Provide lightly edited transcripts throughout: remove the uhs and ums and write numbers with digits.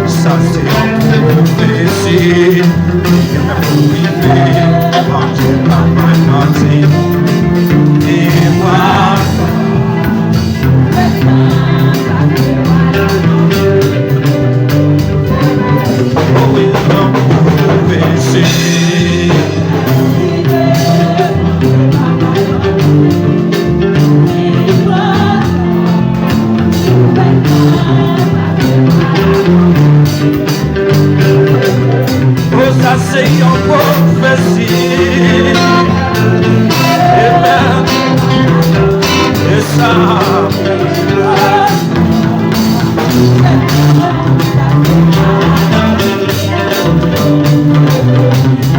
Ça c'est une prophétie. Il m'a privé. Quand Dieu m'a menti. Et moi. Oh oui, une prophétie. Oh, ça c'est une prophétie. Amen. Et ça.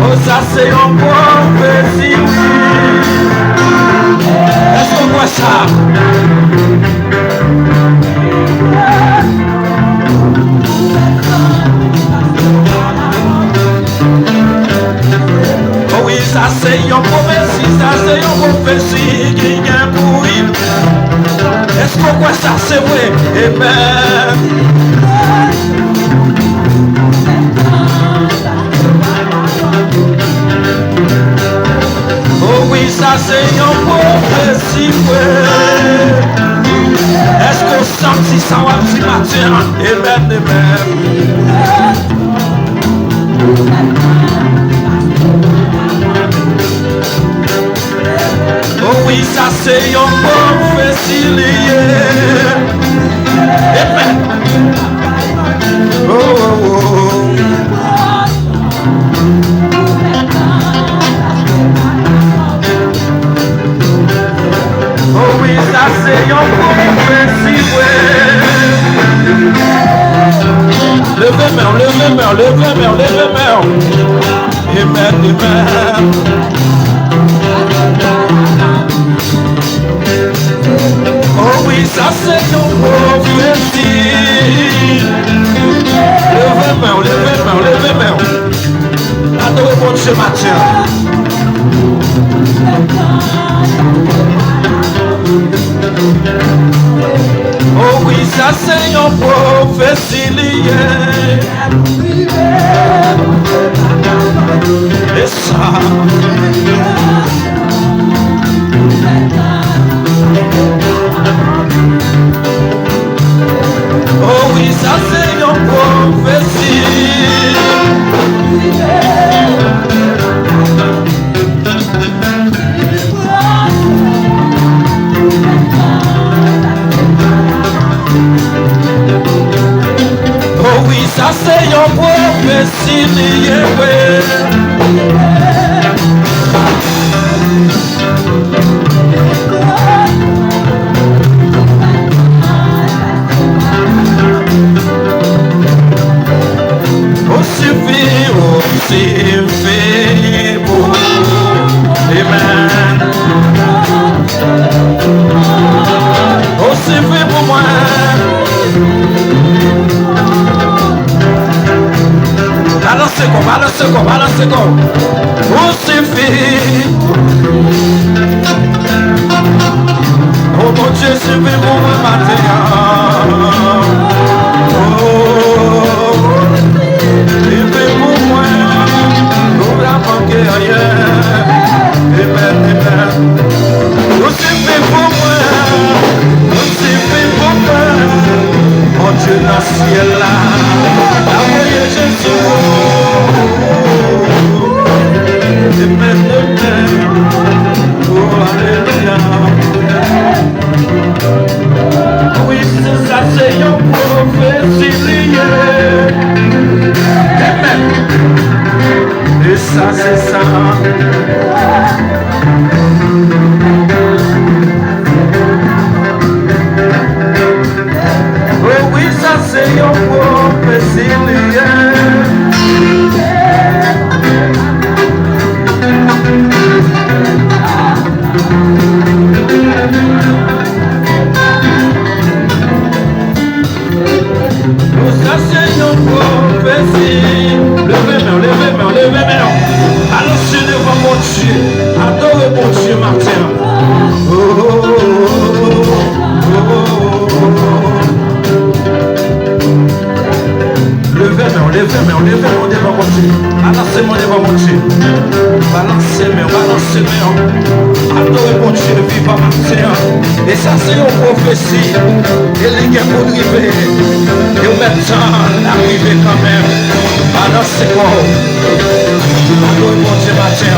Oh, ça c'est une prophétie. Est-ce qu'on voit ça? Oh oui, ça c'est une prophétie, ça c'est une prophétie qui vient pour lui. Est-ce qu'on voit ça? C'est vrai? Amen. Oh oui, ça c'est une prophétie, ouais. Est-ce qu'on sent si ça va si matin? Amen, amen. Oh oui, ça c'est une prophétie liée. Amen. Oh, oh, oh. Oh oui, ça c'est une prophétie, ouais. Levez-moi, levez-moi, levez-moi, levez-moi. Amen, amen. Oh oui, ça c'est une prophétie. Levez-moi, levez-moi, levez-moi. Adorez mon Dieu matin. Oh oui, ça c'est une prophétie liée. Et ça. Oh oui, ça c'est une prophétie. Oh oui, ça c'est une prophétie liée, ouais. Aussi fait pour Amen. Aussi fait pour moi. Balancez comme. Aussi fait. Oh mon Dieu, c'est fait pour moi matin. Dieu dans le ciel là, envoyez Jésus. Amen, amen. Oh, alléluia. Oui, c'est ça, c'est une prophétie liée. Amen. Et ça, c'est ça. C'est une prophétie liée. Ça c'est une prophétie. Levez-moi, levez-moi, levez-moi. Allons devant mon Dieu. Adorez mon Dieu matin. Oh, oh, oh, oh, oh, oh. levez-moi devant mon Dieu. Balancez-moi devant mon Dieu. Balancez-moi. Adorez mon Dieu, vivant matin. Et ça, c'est une prophétie. Et les gars pour arriver. Et on met temps d'arriver quand même. Balancez-moi. Adorez mon Dieu matin.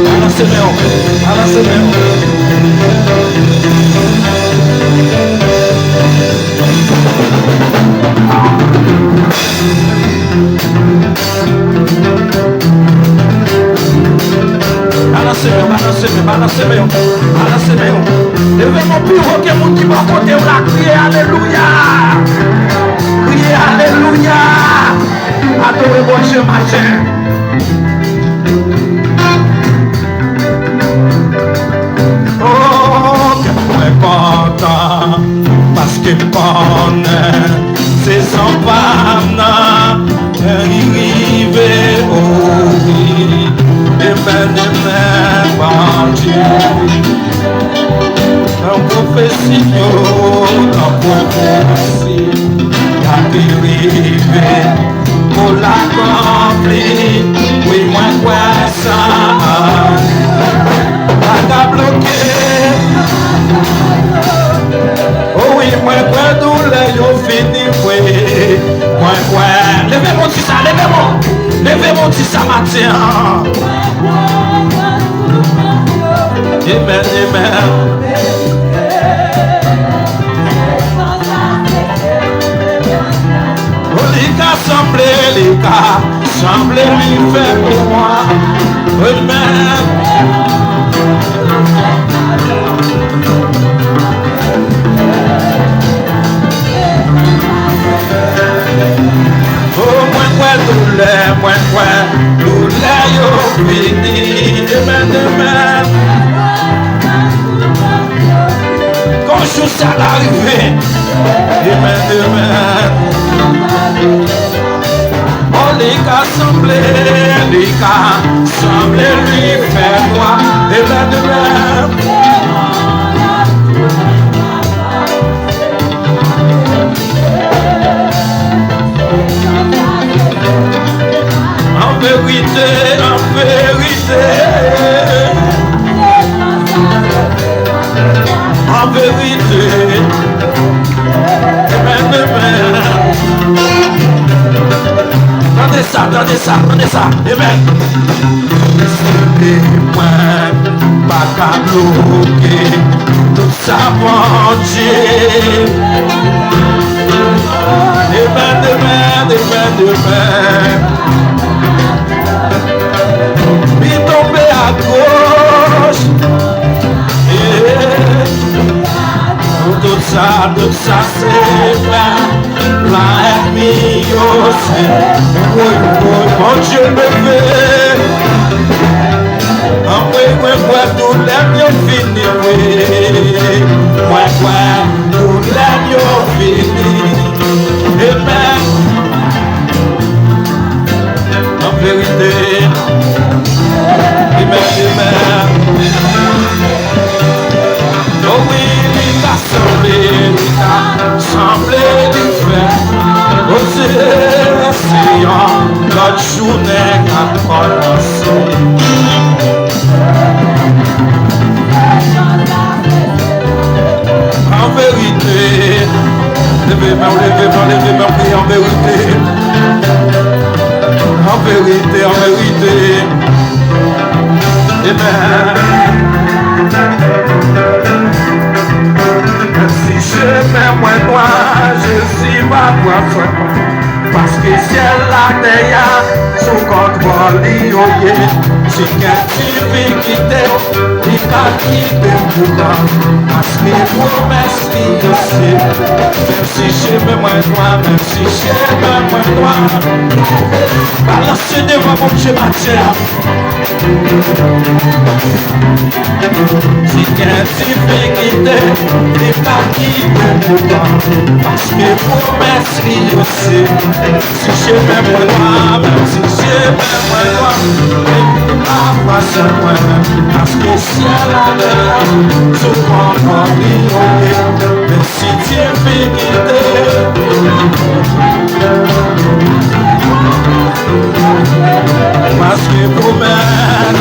Balancez-moi. Balancez-moi. Levez-moi plus haut que mon qui va côté, on a crié Alléluia. Criez Alléluia. Adorez mon Dieu matin. Oh, que point content, parce que bonheur, c'est sans panne, arrivé au oui, demain, bon Dieu. Un prophétie, y'a dérivé pour l'accomplir, oui, moi, quoi ça, pas bloqué. Oh oui, moi, quoi, douleur, yo fini, oui, moi, quoi. Levez-moi tout ça, levez-moi tout ça, matin. Amen. Les cas, semblez lui faire pour moi. Amen. Oh, moi, douleur, yo fini. Amen. Quand je suis à l'arrivée, amen. Oh, les cas semblent lui faire droit. Amen. En vérité. Amen. Attendez ça. Amen. Laissez-moi pas qu'à bloquer tout ça, mon Dieu. Amen. Il tombé à gauche. Tout ça c'est vrai. La ennemi aussi. Mon Dieu me fait. Moi, tout l'aime fini. Moi, tout l'aime fini. Amen. En vérité. Amen. Oh oui, il a semblé lui faire. Oh c'est notre journée a commencé. En vérité, levez-moi, priez en vérité. En vérité. Amen. Si je mets moins toi, je suis ma voix. Parce que ciel la terre, son contrôle lié. Si quelqu'un veut quitter, il va quitter pourquoi. Parce que promesse qui aussi. Même si je mets moins toi, balancez devant mon Dieu matin. Si quelqu'un veut quitter, il va quitter pourquoi. Parce que promesse qui aussi. Si je m'aime moi, même si je m'aime moi, ma foi c'est moi, parce que si elle a l'air, je comprends bien, mais si tu es fini, Parce que promesse,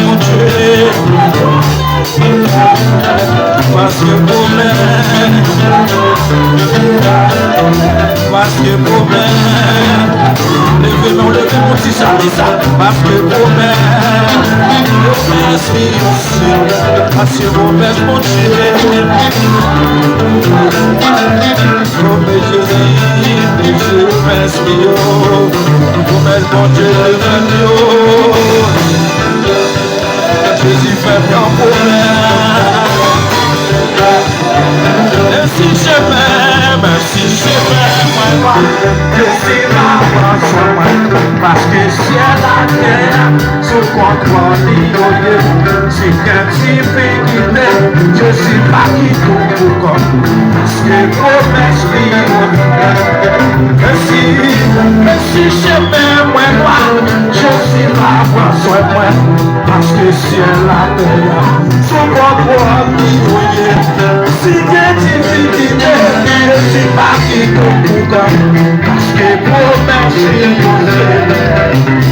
mon Dieu. Parce que levez mon petit ça. Parce que promesse, mon Dieu. Promesse, mon Dieu, Jésus fait bien promesse. Même si je m'aime, moi, je suis là, parce que c'est la terre, sous contrôle, c'est qu'un petit péquité, je suis pas qui tout pour parce que promesse libre. Même si je m'aime, moi, je suis là, moi, parce que c'est la terre, sous contrôle, si difficulté, je suis pas qui tout pour parce que promesse libre.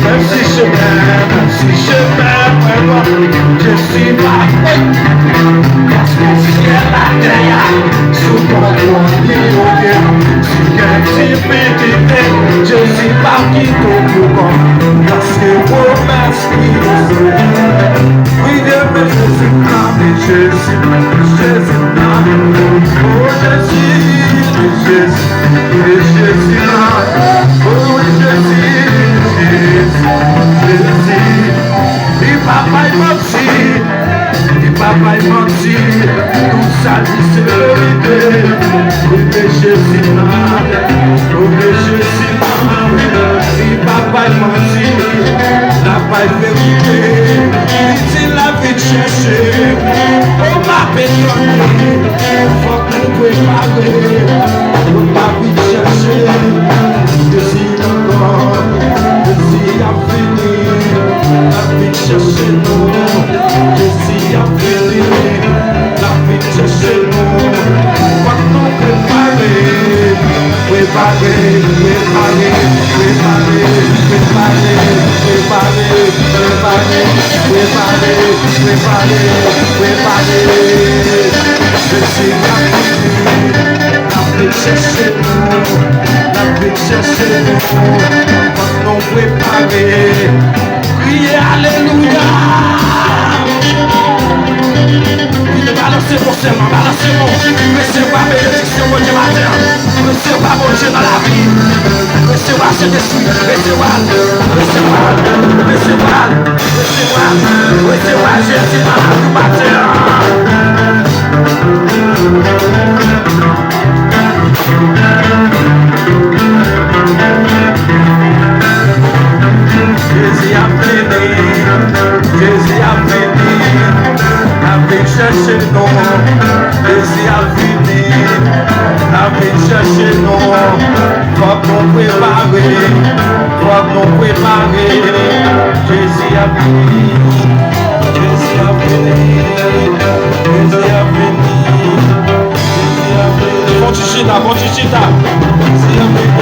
Même si je m'aime, je suis pas parce que c'est la terre, sous contrôle, si difficulté, je suis pas qui tout pour parce que promesse libre. Oui, Dieu, mais je suis là, mais je suis là. Oh, je suis là. Oh, je suis. Et papa est menti. Tout ça dit c'est vérité. Oh, mais je suis là. Et papa est menti. La paille vérité. Il l'a vite cherché. Oh, ma pédonne. Faut que nous préparer. Oh, ma vite cherché. Désir encore. Désir à finir. La vite cherché nous. Désir à finir. La vite cherché nous. Faut que nous préparer. Préparer. Je suis la chercher nous, non préparer. Criez alléluia. Balancez mon serment, balancez-moi. Recevez bénédiction, mon Dieu matin. Recevez mon Dieu dans la vie. Recevez cet esprit, recevez Jésus dans la vie matin. Jésus a venu, avec chercher non. Jésus a venu, avec chercher non. Faut qu'on prépare. Jésus a venu, Bon, tu chita. Jésus a venu.